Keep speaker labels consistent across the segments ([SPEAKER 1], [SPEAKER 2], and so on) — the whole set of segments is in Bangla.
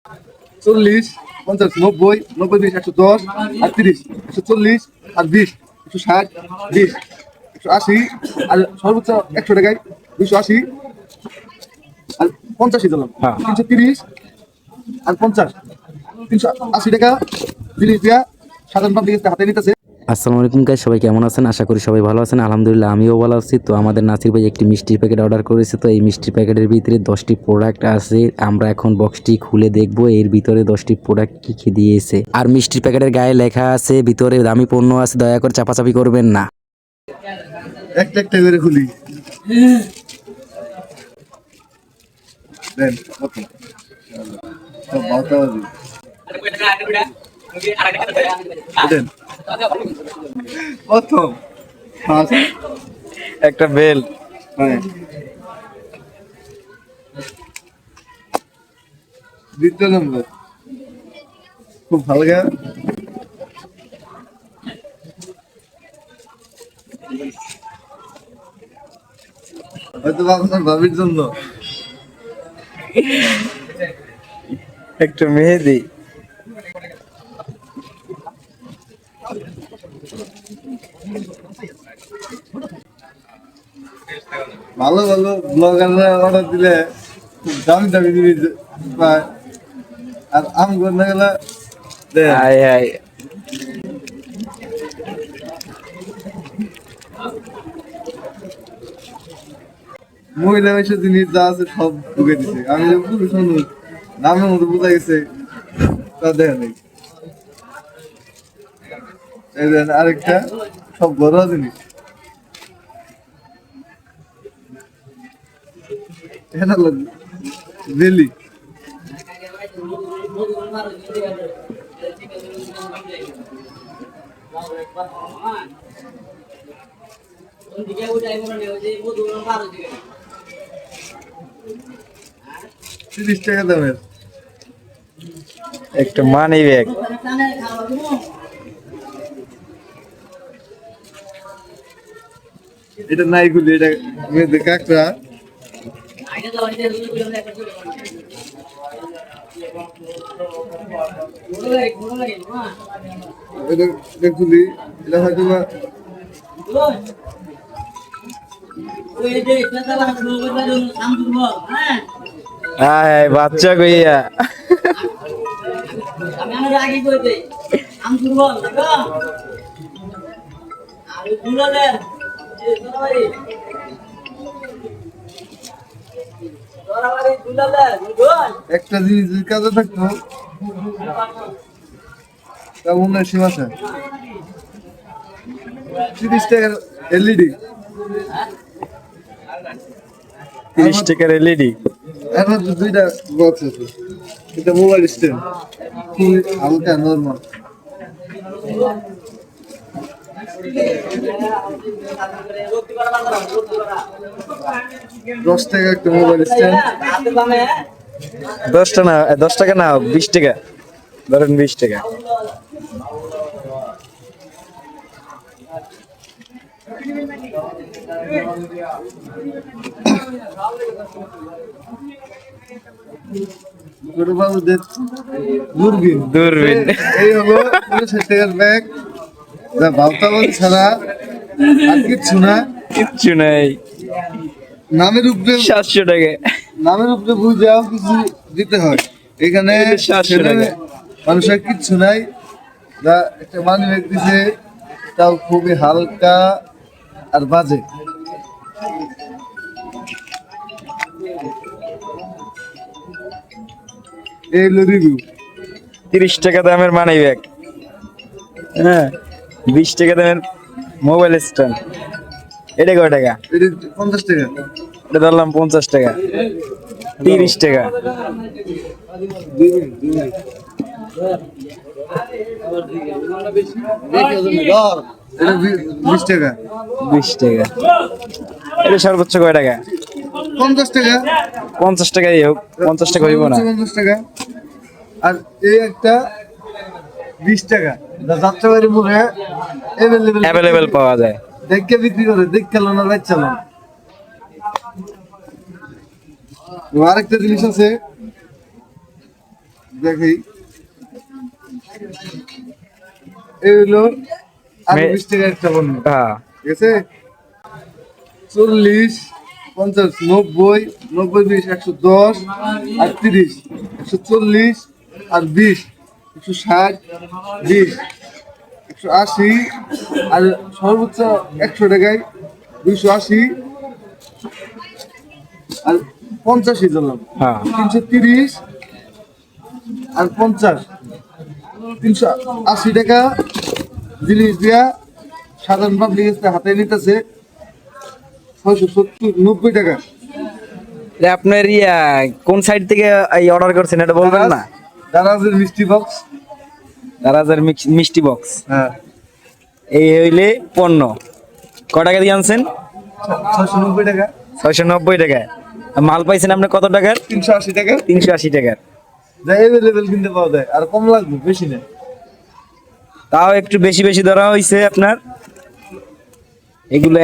[SPEAKER 1] 40, 50, 90, 90, 20, 110, আর 30, 140, আর 20, 160, 20, 180, আর সর্বোচ্চ 100 টাকায় 280, আর 85 দিলাম, 330, আর 50, 380 টাকা বিলিয়ে দিয়া সাধারণ পাবলিক হাতে নিতেছে।
[SPEAKER 2] আসসালামু আলাইকুম গাইস, সবাই কেমন আছেন? আশা করি সবাই ভালো আছেন। আলহামদুলিল্লাহ আমিও ভালো আছি। তো আমাদের নাসির ভাই একটি মিষ্টির প্যাকেট অর্ডার করেছে। তো এই মিষ্টির প্যাকেটের ভিতরে 10টি প্রোডাক্ট আছে। আমরা এখন বক্সটি খুলে দেখব এর ভিতরে 10টি প্রোডাক্ট কি কি দিয়েছে। আর মিষ্টির প্যাকেটের গায়ে লেখা আছে ভিতরে দামি পণ্য আছে, দয়া করে চাপাচাপি করবেন না।
[SPEAKER 1] একটা একটা করে খুলি দেন কত সব বাতাবাজি দেন প্রথম
[SPEAKER 3] একটা বেল,
[SPEAKER 1] হ্যাঁ দ্বিতীয় নম্বর খুব হালকা হয়তো আপনার ভাবির জন্য
[SPEAKER 3] একটা মেহেদি,
[SPEAKER 1] ভালো ভালো ব্লগাররা অর্ডার দিলে খুব দামি দামি জিনিস পায় আর আম করতে গেলে
[SPEAKER 3] আয় আয়
[SPEAKER 1] মহিলা এসে জিনিস যা আছে সব ঢুকে দিছে। আমি যে পুরুষ মানুষ নামের মতো বোঝা গেছে তা দেখা নেই। এই দেন আরেকটা সব ঘরোয়া জিনিস এটা লাগবে বেলি $30 দামের
[SPEAKER 3] একটা মানি ব্যাগ,
[SPEAKER 1] এটা নাই গুলি এটা মেয়েদের কাঁকড়া এটা গুলি এটা হয়তো বা
[SPEAKER 3] আয় আয় বাচ্চা কইয়া
[SPEAKER 1] একটা জিনিস যদি কাজে থাকতো তা মনে হয় সীমাশা $30 এলইডি
[SPEAKER 3] 30 টাকার এলইডি।
[SPEAKER 1] এখন তো দুইটা বক্স আছে এটা মোবাইল স্ট্যান্ড খুবই হালকা নর্মাল $10 একটা মোবাইল স্ট্যান্ড
[SPEAKER 3] 10 টাকা না, 10 টাকা না, 20 টাকা ধরেন, 20 টাকা।
[SPEAKER 1] বাবুদের দূরবীন
[SPEAKER 3] দূরবীন।
[SPEAKER 1] এই হলো $60 ব্যাগ যা বালতাবাল ছাড়া আর কিচ্ছু না
[SPEAKER 3] কিচ্ছু নাই,
[SPEAKER 1] নামের উপরে
[SPEAKER 3] 700 টাকা।
[SPEAKER 1] নামের উপরে বুঝাও কিছু দিতে হয় এখানে
[SPEAKER 3] 700 টাকা।
[SPEAKER 1] মানুষের কিচ্ছু নাই যা একটা মানি ব্যাগ দিছে তাও খুবই হালকা আর বাজে এই হলো রিভিউ
[SPEAKER 3] 30 টাকা দামের মানি ব্যাগ, হ্যাঁ 20 টাকা দামের মোবাইল স্ট্যান্ড। এটা কয় টাকা?
[SPEAKER 1] এটা $50
[SPEAKER 3] এটা ধরলাম 50 টাকা, 30 টাকা।
[SPEAKER 1] এটা $20
[SPEAKER 3] 20 টাকা। এটা সর্বোচ্চ কয় টাকা?
[SPEAKER 1] $50
[SPEAKER 3] 50 টাকাই হোক, 50 টাকা হইব না।
[SPEAKER 1] $50 আর এই একটা $20 যাত্রাবাড়ি মোড়ে
[SPEAKER 3] অ্যাভেলেবেল পাওয়া যায়।
[SPEAKER 1] দেখে বিক্রি করে দেখে না বাচ্চা না আরেকটা জিনিস আছে দেখি এই হলো আর 20 টাকা একটা পণ্য,
[SPEAKER 3] হ্যাঁ
[SPEAKER 1] ঠিক আছে? 40, 50, 90, 90, 20, 110 আর 30, 140 আর 20, 160, 20, 180 আর সর্বোচ্চ 100 টাকায় 280 আর 85 ধরলাম,
[SPEAKER 3] হ্যাঁ
[SPEAKER 1] 330 আর 50, 380 টাকা জিনিস দিয়া সাধারণ পাবলিক হাতে নিতেছে 670, 90 টাকা।
[SPEAKER 3] আপনার ইয়া কোন সাইড থেকে এই অর্ডার করছেন এটা বলবেন না?
[SPEAKER 1] দারাজের মিষ্টি বক্স।
[SPEAKER 3] দারাজের মিষ্টি বক্স,
[SPEAKER 1] হ্যাঁ
[SPEAKER 3] এই হইলে পণ্য। ক টাকা দিয়ে আনছেন?
[SPEAKER 1] 690 টাকা।
[SPEAKER 3] 690 টাকায়। আর মাল পাইছেন আপনি কত টাকার?
[SPEAKER 1] 380 টাকা।
[SPEAKER 3] 380 টাকার।
[SPEAKER 1] যা এভেলেবেল কিনতে পাওয়া যায়, আর কম লাগবে, বেশি না।
[SPEAKER 3] তাও একটু বেশি বেশি ধরা হয়েছে আপনার। এগুলো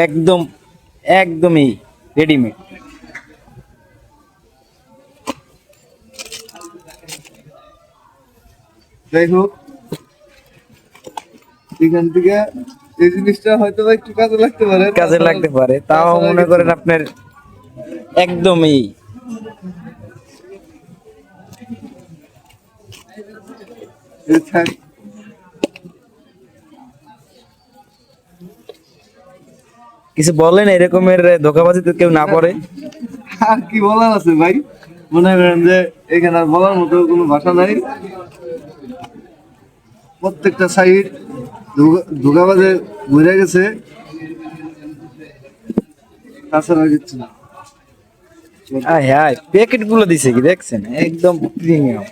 [SPEAKER 3] একদমই রেডিমেড।
[SPEAKER 1] যাই হোক, এখান থেকে এই জিনিসটা হয়তো বা একটু কাজে লাগতে পারে,
[SPEAKER 3] কাজে লাগতে পারে, তাও মনে করেন আপনার একদমই
[SPEAKER 1] এই থাক।
[SPEAKER 3] কিছু বলেন এরকমের ধোকাবাজি তো কেউ না পড়ে।
[SPEAKER 1] আর কি বলার আছে ভাই, মনে করেন যে এখানে আর বলার মতো কোনো ভাষা নাই। প্রত্যেকটা সাইড ধোকাবাজে ঘুরে গেছে, তাছাড়া কিছু না।
[SPEAKER 3] হ্যাঁ প্যাকেট গুলো দিছে কি দেখছেন, একদম প্রিমিয়াম।